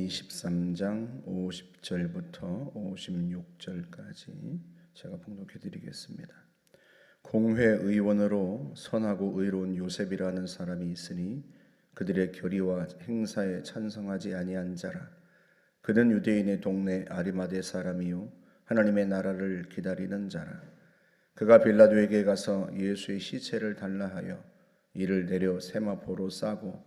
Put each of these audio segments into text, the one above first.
23장 50절부터 56절까지 제가 봉독해 드리겠습니다. 공회의원으로 선하고 의로운 요셉이라는 사람이 있으니 그들의 결의와 행사에 찬성하지 아니한 자라. 그는 유대인의 동네 아리마대 사람이요 하나님의 나라를 기다리는 자라. 그가 빌라도에게 가서 예수의 시체를 달라 하여 이를 내려 세마포로 싸고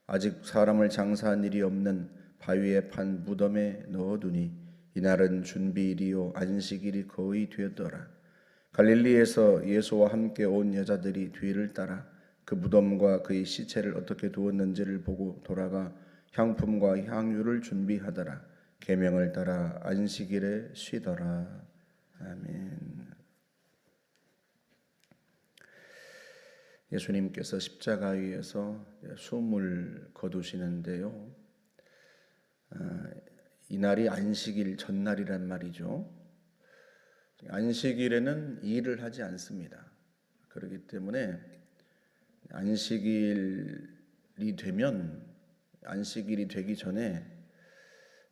아직 사람을 장사한 일이 없는 바위에 판 무덤에 넣어두니 이날은 준비일이요 안식일이 거의 되었더라. 갈릴리에서 예수와 함께 온 여자들이 뒤를 따라 그 무덤과 그의 시체를 어떻게 두었는지를 보고 돌아가 향품과 향유를 준비하더라. 계명을 따라 안식일에 쉬더라. 아멘. 예수님께서 십자가 위에서 숨을 거두시는데요. 이날이 안식일 전날이란 말이죠. 안식일에는 일을 하지 않습니다. 그렇기 때문에 안식일이 되기 전에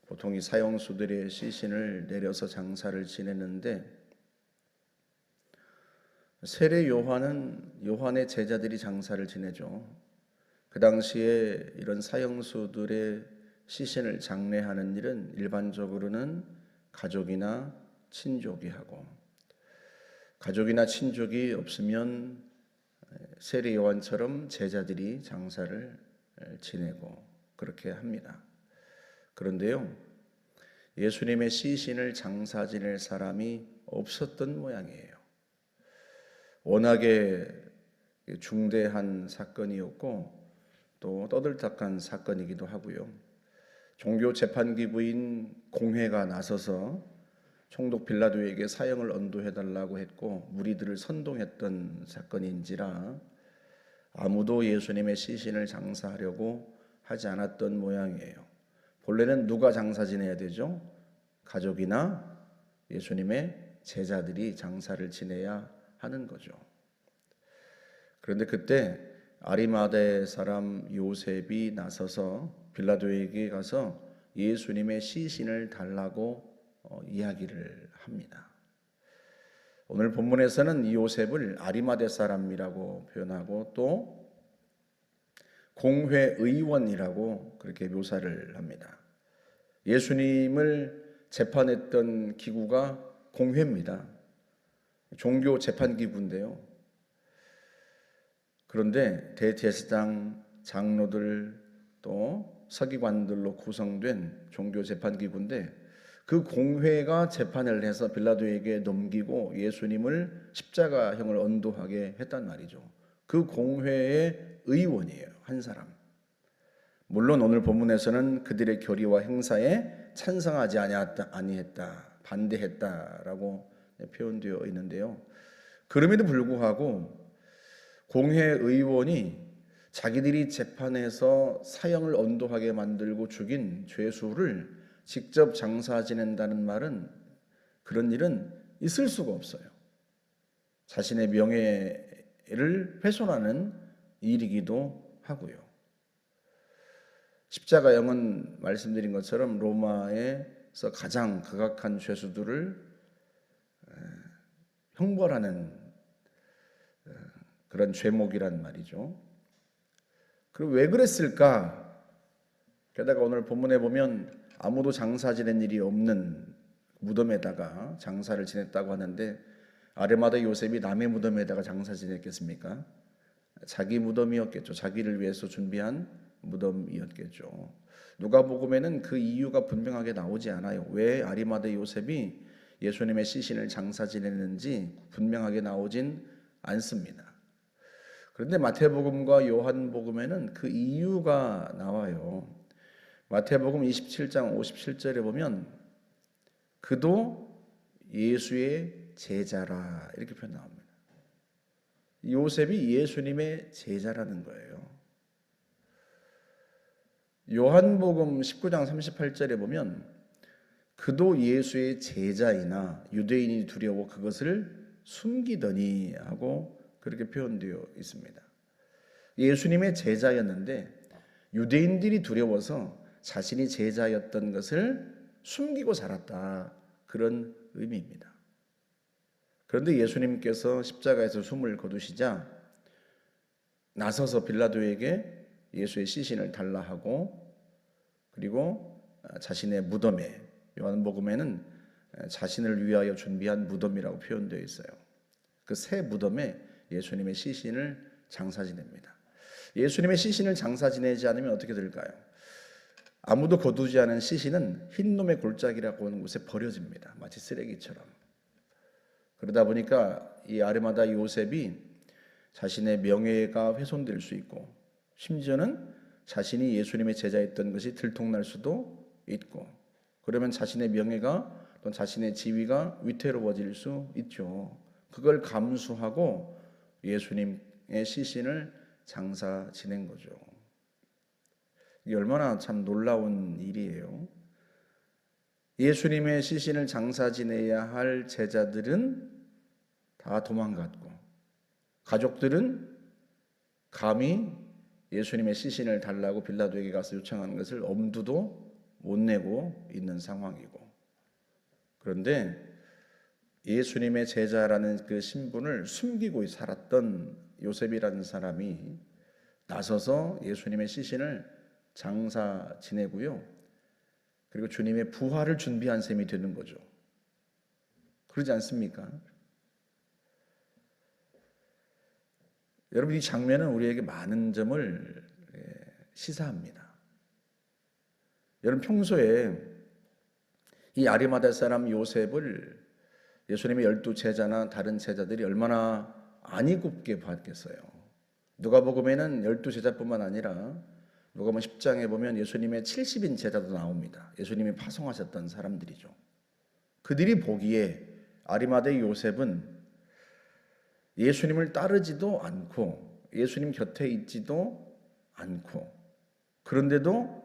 보통 이 사형수들의 시신을 내려서 장사를 지내는데, 세례 요한의 제자들이 장사를 지내죠. 그 당시에 이런 사형수들의 시신을 장례하는 일은 일반적으로는 가족이나 친족이 하고, 가족이나 친족이 없으면 세례 요한처럼 제자들이 장사를 지내고 그렇게 합니다. 그런데요, 예수님의 시신을 장사 지낼 사람이 없었던 모양이에요. 워낙에 중대한 사건이었고 또 떠들썩한 사건이기도 하고요. 종교 재판기구인 공회가 나서서 총독 빌라도에게 사형을 언도해달라고 했고 무리들을 선동했던 사건인지라 아무도 예수님의 시신을 장사하려고 하지 않았던 모양이에요. 본래는 누가 장사 지내야 되죠? 가족이나 예수님의 제자들이 장사를 지내야 하는 거죠. 그런데 그때 아리마대 사람 요셉이 나서서 빌라도에게 가서 예수님의 시신을 달라고 이야기를 합니다. 오늘 본문에서는 이 요셉을 아리마대 사람이라고 표현하고 또 공회의원이라고 그렇게 묘사를 합니다. 예수님을 재판했던 기구가 공회입니다. 종교 재판기구인데요. 그런데 대제사장, 장로들 또 서기관들로 구성된 종교 재판기구인데 그 공회가 재판을 해서 빌라도에게 넘기고 예수님을 십자가형을 언도하게 했단 말이죠. 그 공회의 의원이에요. 한 사람. 물론 오늘 본문에서는 그들의 결의와 행사에 찬성하지 아니했다, 반대했다라고 표현되어 있는데요. 그럼에도 불구하고 공회의원이 자기들이 재판해서 사형을 언도하게 만들고 죽인 죄수를 직접 장사 지낸다는 말은, 그런 일은 있을 수가 없어요. 자신의 명예를 훼손하는 일이기도 하고요. 십자가형은 말씀드린 것처럼 로마에서 가장 극악한 죄수들을 형벌하는 그런 죄목이란 말이죠. 그럼 왜 그랬을까? 게다가 오늘 본문에 보면 아무도 장사 지낸 일이 없는 무덤에다가 장사를 지냈다고 하는데, 아리마대 요셉이 남의 무덤에다가 장사 지냈겠습니까? 자기 무덤이었겠죠. 자기를 위해서 준비한 무덤이었겠죠. 누가복음에는 그 이유가 분명하게 나오지 않아요. 왜 아리마대 요셉이 예수님의 시신을 장사 지냈는지 분명하게 나오진 않습니다. 그런데 마태복음과 요한복음에는 그 이유가 나와요. 마태복음 27장 57절에 보면 그도 예수의 제자라 이렇게 표현 나옵니다. 요셉이 예수님의 제자라는 거예요. 요한복음 19장 38절에 보면 그도 예수의 제자이나 유대인이 두려워 그것을 숨기더니 하고 그렇게 표현되어 있습니다. 예수님의 제자였는데 유대인들이 두려워서 자신이 제자였던 것을 숨기고 살았다. 그런 의미입니다. 그런데 예수님께서 십자가에서 숨을 거두시자 나서서 빌라도에게 예수의 시신을 달라 하고, 그리고 자신의 무덤에, 요한복음에는 자신을 위하여 준비한 무덤이라고 표현되어 있어요. 그 새 무덤에 예수님의 시신을 장사 지냅니다. 예수님의 시신을 장사 지내지 않으면 어떻게 될까요? 아무도 거두지 않은 시신은 흰놈의 골짜기라고 하는 곳에 버려집니다. 마치 쓰레기처럼. 그러다 보니까 이 아리마다 요셉이 자신의 명예가 훼손될 수 있고, 심지어는 자신이 예수님의 제자였던 것이 들통날 수도 있고, 그러면 자신의 명예가 또 자신의 지위가 위태로워질 수 있죠. 그걸 감수하고 예수님의 시신을 장사 지낸 거죠. 이게 얼마나 참 놀라운 일이에요. 예수님의 시신을 장사 지내야 할 제자들은 다 도망갔고, 가족들은 감히 예수님의 시신을 달라고 빌라도에게 가서 요청하는 것을 엄두도 못 내고 있는 상황이고, 그런데 예수님의 제자라는 그 신분을 숨기고 살았던 요셉이라는 사람이 나서서 예수님의 시신을 장사 지내고요, 그리고 주님의 부활을 준비한 셈이 되는 거죠. 그러지 않습니까? 여러분, 이 장면은 우리에게 많은 점을 시사합니다. 여러분, 평소에 이 아리마다 사람 요셉을 예수님의 12제자나 다른 제자들이 얼마나 안이 굽게 봤겠어요. 누가복음에는 12제자뿐만 아니라 누가복음 10장에 보면 예수님의 70인 제자도 나옵니다. 예수님이 파송하셨던 사람들이죠. 그들이 보기에 아리마다의 요셉은 예수님을 따르지도 않고 예수님 곁에 있지도 않고, 그런데도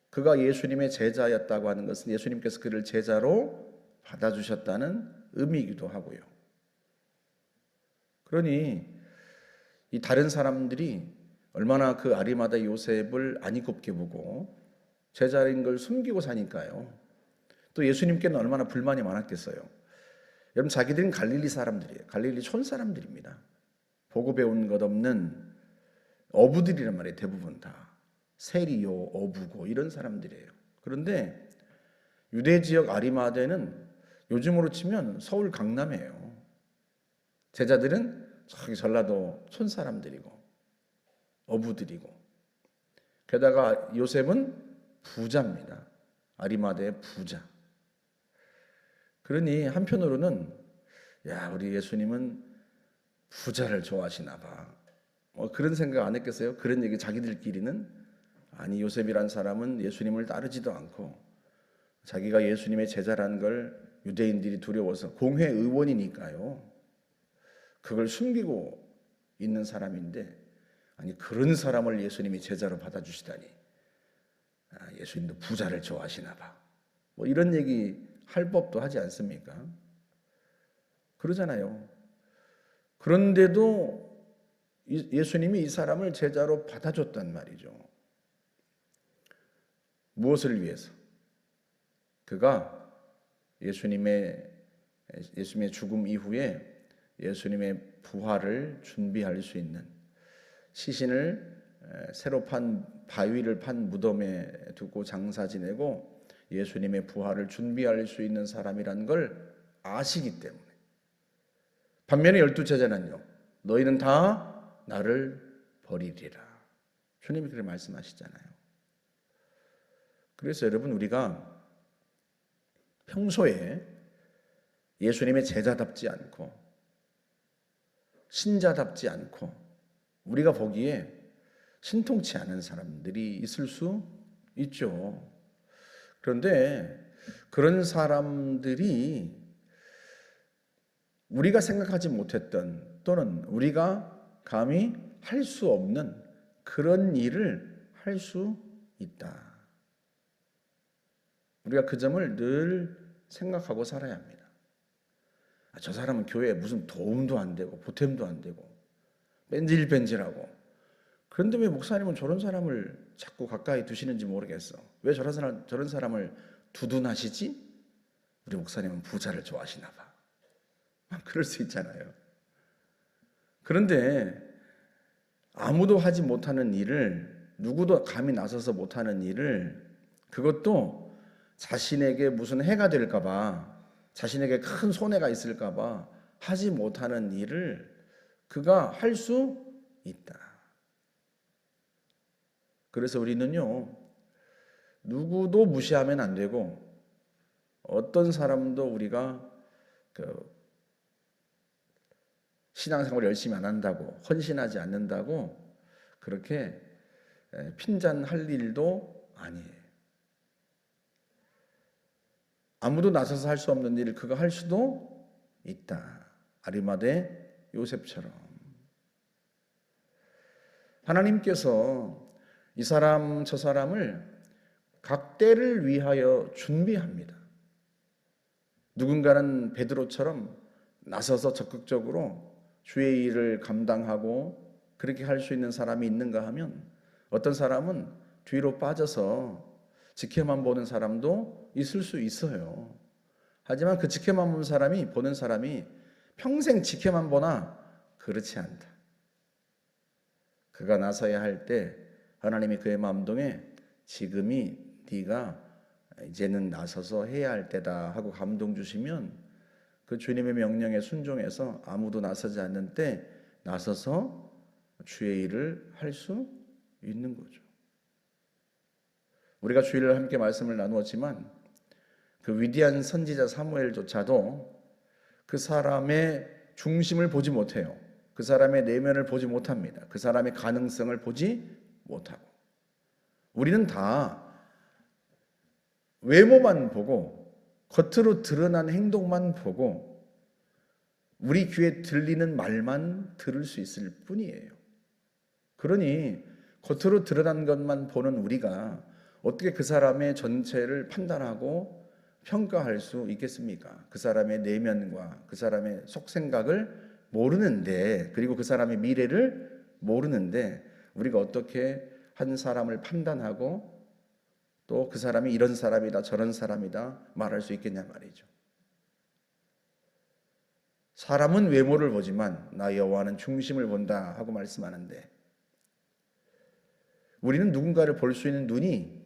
그가 예수님의 제자였다고 하는 것은 예수님께서 그를 제자로 받아주셨다는 의미이기도 하고요. 그러니 이 다른 사람들이 얼마나 그 아리마다 요셉을 안이 곱게 보고 제자인 걸 숨기고 사니까요. 또 예수님께는 얼마나 불만이 많았겠어요. 여러분, 자기들은 갈릴리 사람들이에요. 갈릴리 촌 사람들입니다. 보고 배운 것 없는 어부들이란 말이에요. 대부분 다 세리요, 어부고 이런 사람들이에요. 그런데 유대 지역 아리마다는 요즘으로 치면 서울 강남이에요. 제자들은 저기 전라도 촌 사람들이고 어부들이고, 게다가 요셉은 부자입니다. 아리마다의 부자. 그러니 한편으로는 야, 우리 예수님은 부자를 좋아하시나 봐, 그런 생각 안 했겠어요? 그런 얘기 자기들끼리는. 아니, 요셉이란 사람은 예수님을 따르지도 않고 자기가 예수님의 제자라는 걸 유대인들이 두려워서, 공회 의원이니까요, 그걸 숨기고 있는 사람인데, 아니 그런 사람을 예수님이 제자로 받아주시다니, 예수님도 부자를 좋아하시나 봐, 이런 얘기 할 법도 하지 않습니까? 그러잖아요. 그런데도 예수님이 이 사람을 제자로 받아줬단 말이죠. 무엇을 위해서? 그가 예수님의 죽음 이후에 예수님의 부활을 준비할 수 있는, 시신을 새로 판 바위를 판 무덤에 두고 장사 지내고 예수님의 부활을 준비할 수 있는 사람이라는 걸 아시기 때문에. 반면에 12제자는요, 너희는 다 나를 버리리라. 주님이 그렇게 말씀하시잖아요. 그래서 여러분, 우리가 평소에 예수님의 제자답지 않고 신자답지 않고 우리가 보기에 신통치 않은 사람들이 있을 수 있죠. 그런데 그런 사람들이 우리가 생각하지 못했던, 또는 우리가 감히 할 수 없는 그런 일을 할 수 있다. 우리가 그 점을 늘 생각하고 살아야 합니다. 저 사람은 교회에 무슨 도움도 안 되고 보탬도 안 되고 뺀질뺀질하고 그런데 왜 목사님은 저런 사람을 자꾸 가까이 두시는지 모르겠어. 왜 저런 사람을 두둔하시지? 우리 목사님은 부자를 좋아하시나 봐. 그럴 수 있잖아요. 그런데 아무도 하지 못하는 일을, 누구도 감히 나서서 못하는 일을, 그것도 자신에게 무슨 해가 될까 봐, 자신에게 큰 손해가 있을까 봐 하지 못하는 일을 그가 할 수 있다. 그래서 우리는요, 누구도 무시하면 안 되고, 어떤 사람도 우리가 신앙생활을 열심히 안 한다고, 헌신하지 않는다고 그렇게 핀잔할 일도 아니에요. 아무도 나서서 할 수 없는 일을 그가 할 수도 있다. 아리마대 요셉처럼. 하나님께서 이 사람 저 사람을 각 때를 위하여 준비합니다. 누군가는 베드로처럼 나서서 적극적으로 주의 일을 감당하고 그렇게 할 수 있는 사람이 있는가 하면, 어떤 사람은 뒤로 빠져서 지켜만 보는 사람도 있을 수 있어요. 하지만 그 지켜만 보는 사람이 평생 지켜만 보나? 그렇지 않다. 그가 나서야 할 때 하나님이 그의 마음동에 지금이 네가 이제는 나서서 해야 할 때다 하고 감동 주시면, 그 주님의 명령에 순종해서 아무도 나서지 않는 때 나서서 주의 일을 할 수 있는 거죠. 우리가 주일을 함께 말씀을 나누었지만, 그 위대한 선지자 사무엘조차도 그 사람의 중심을 보지 못해요. 그 사람의 내면을 보지 못합니다. 그 사람의 가능성을 보지 못하고, 우리는 다 외모만 보고 겉으로 드러난 행동만 보고 우리 귀에 들리는 말만 들을 수 있을 뿐이에요. 그러니 겉으로 드러난 것만 보는 우리가 어떻게 그 사람의 전체를 판단하고 평가할 수 있겠습니까? 그 사람의 내면과 그 사람의 속생각을 모르는데, 그리고 그 사람의 미래를 모르는데 우리가 어떻게 한 사람을 판단하고 또 그 사람이 이런 사람이다 저런 사람이다 말할 수 있겠냐 말이죠. 사람은 외모를 보지만 나 여호와는 중심을 본다 하고 말씀하는데, 우리는 누군가를 볼 수 있는 눈이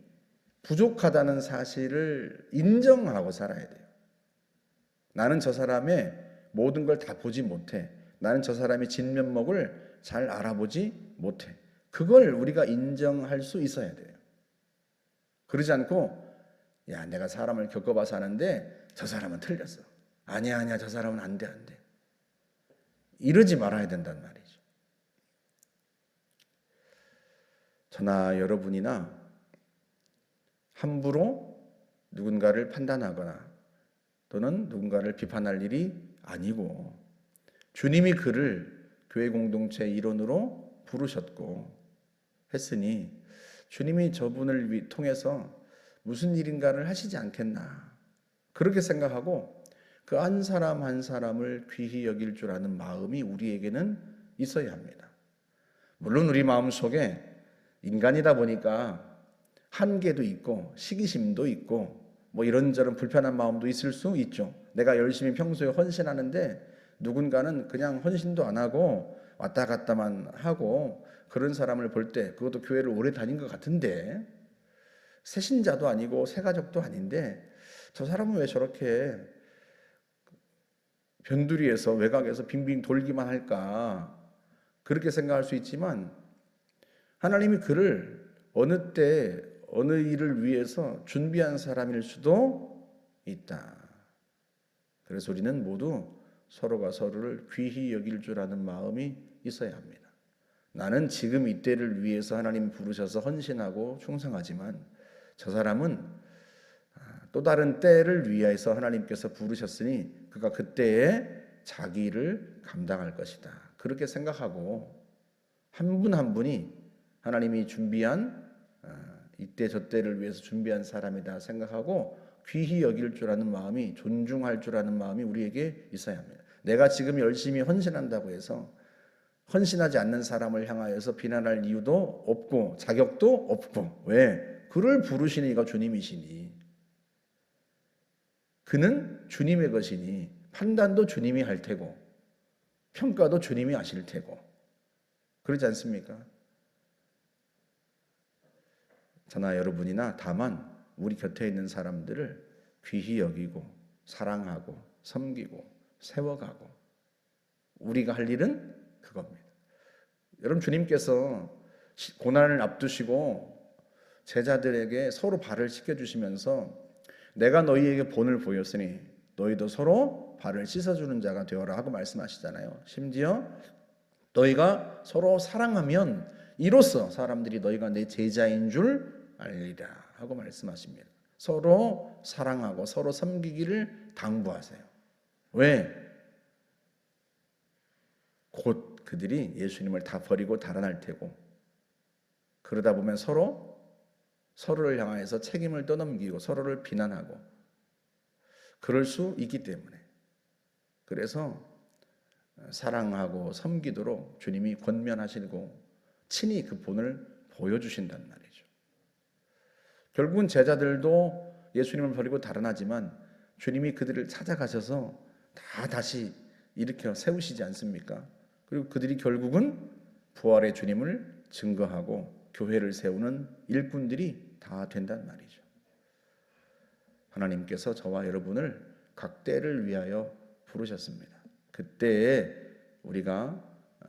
부족하다는 사실을 인정하고 살아야 돼요. 나는 저 사람의 모든 걸 다 보지 못해. 나는 저 사람의 진면목을 잘 알아보지 못해. 그걸 우리가 인정할 수 있어야 돼요. 그러지 않고 야, 내가 사람을 겪어봐서 아는데 저 사람은 틀렸어. 아니야, 저 사람은 안 돼. 이러지 말아야 된단 말이죠. 저나 여러분이나 함부로 누군가를 판단하거나 또는 누군가를 비판할 일이 아니고, 주님이 그를 교회 공동체 일원으로 부르셨고 했으니 주님이 저분을 통해서 무슨 일인가를 하시지 않겠나, 그렇게 생각하고 그 한 사람 한 사람을 귀히 여길 줄 아는 마음이 우리에게는 있어야 합니다. 물론 우리 마음속에 인간이다 보니까 한계도 있고 시기심도 있고 뭐 이런저런 불편한 마음도 있을 수 있죠. 내가 열심히 평소에 헌신하는데 누군가는 그냥 헌신도 안 하고 왔다 갔다만 하고, 그런 사람을 볼 때, 그것도 교회를 오래 다닌 것 같은데 새신자도 아니고 새가족도 아닌데 저 사람은 왜 저렇게 변두리에서 외곽에서 빙빙 돌기만 할까, 그렇게 생각할 수 있지만 하나님이 그를 어느 때 어느 일을 위해서 준비한 사람일 수도 있다. 그래서 우리는 모두 서로가 서로를 귀히 여길 줄 아는 마음이 있어야 합니다. 나는 지금 이때를 위해서 하나님 부르셔서 헌신하고 충성하지만 저 사람은 또 다른 때를 위해서 하나님께서 부르셨으니 그가 그때에 자기 일을 감당할 것이다. 그렇게 생각하고 한 분 한 분이 하나님이 준비한 이때 저 때를 위해서 준비한 사람이다 생각하고 귀히 여길 줄 아는 마음이, 존중할 줄 아는 마음이 우리에게 있어야 합니다. 내가 지금 열심히 헌신한다고 해서 헌신하지 않는 사람을 향하여서 비난할 이유도 없고 자격도 없고. 왜? 그를 부르신 이가 주님이시니, 그는 주님의 것이니 판단도 주님이 할 테고 평가도 주님이 하실 테고. 그렇지 않습니까? 저나 여러분이나 다만 우리 곁에 있는 사람들을 귀히 여기고 사랑하고 섬기고 세워가고, 우리가 할 일은 그겁니다. 여러분, 주님께서 고난을 앞두시고 제자들에게 서로 발을 씻겨주시면서 내가 너희에게 본을 보였으니 너희도 서로 발을 씻어주는 자가 되어라 하고 말씀하시잖아요. 심지어 너희가 서로 사랑하면 이로써 사람들이 너희가 내 제자인 줄 알리라 하고 말씀하십니다. 서로 사랑하고 서로 섬기기를 당부하세요. 왜? 곧 그들이 예수님을 다 버리고 달아날 테고, 그러다 보면 서로를 향해서 책임을 떠넘기고 서로를 비난하고 그럴 수 있기 때문에, 그래서 사랑하고 섬기도록 주님이 권면하시고 친히 그 본을 보여주신단 말이죠. 결국은 제자들도 예수님을 버리고 달아나지만 주님이 그들을 찾아가셔서 다시 일으켜 세우시지 않습니까? 그리고 그들이 결국은 부활의 주님을 증거하고 교회를 세우는 일꾼들이 다 된단 말이죠. 하나님께서 저와 여러분을 각 때를 위하여 부르셨습니다. 그때에 우리가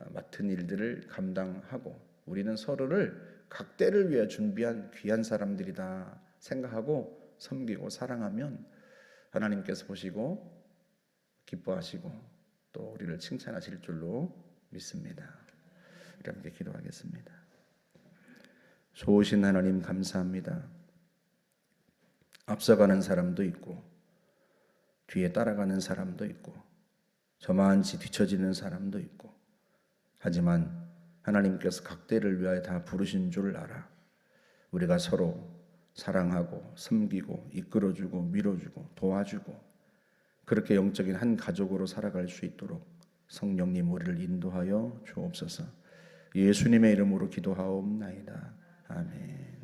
맡은 일들을 감당하고 우리는 서로를 각 때를 위해 준비한 귀한 사람들이다 생각하고 섬기고 사랑하면 하나님께서 보시고 기뻐하시고 또 우리를 칭찬하실 줄로 믿습니다. 함께 기도하겠습니다. 좋으신 하나님 감사합니다. 앞서가는 사람도 있고 뒤에 따라가는 사람도 있고 저만치 뒤처지는 사람도 있고, 하지만 하나님께서 각 때를 위하여 다 부르신 줄 알아 우리가 서로 사랑하고 섬기고 이끌어주고 밀어주고 도와주고 그렇게 영적인 한 가족으로 살아갈 수 있도록 성령님 우리를 인도하여 주옵소서. 예수님의 이름으로 기도하옵나이다. 아멘.